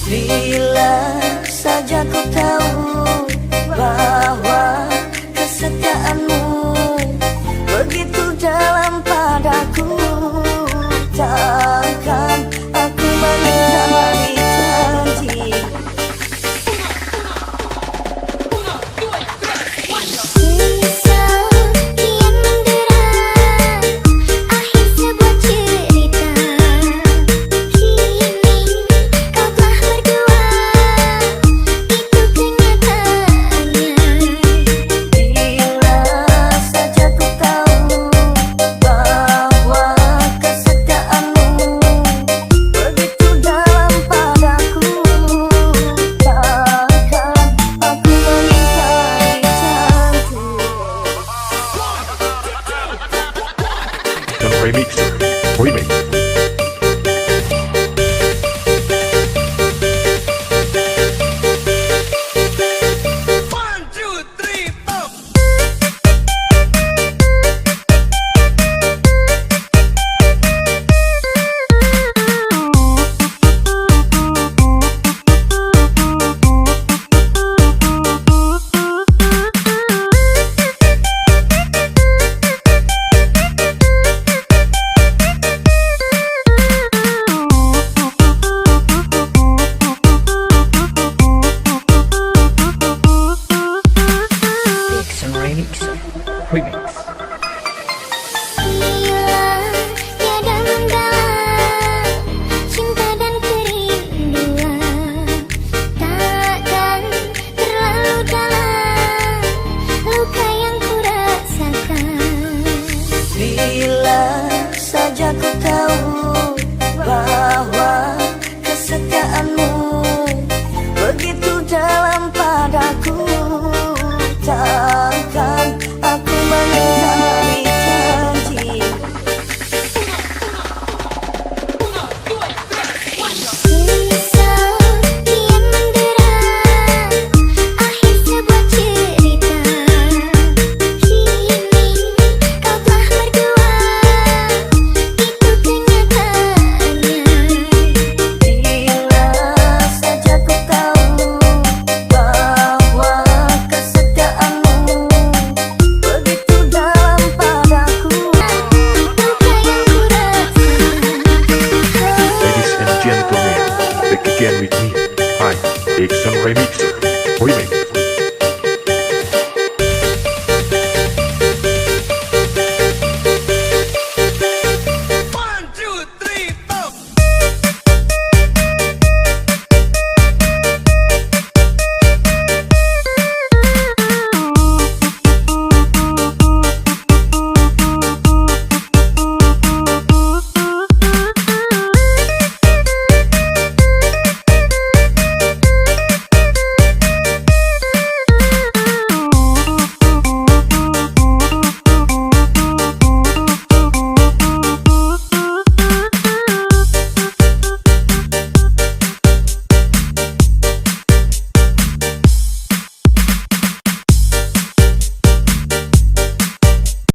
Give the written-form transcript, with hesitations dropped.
Bila saja ku tahu bahwa kesetiaanmu begitu dalam padaku, takkan aku mengingkari janji. Remix, remix. Remix. Bila tiada menggalang cinta dan kerinduan, takkan terlalu dalam luka yang ku rasakan. Bila saja ku tahu bahwa kesetiaanmu begitu dalam padaku, takkan aku mengingkari janji. Kisah kian menderang akhir sebuah cerita. Kini kau telah berdua, itu kenyataannya. Bila saja ku tahu bahwa kesetiaanmu begitu dalam padaku, Luka yang ku rasakan. Ladies and gentlemen, back again with me. Hi, Iksan Remix, remix.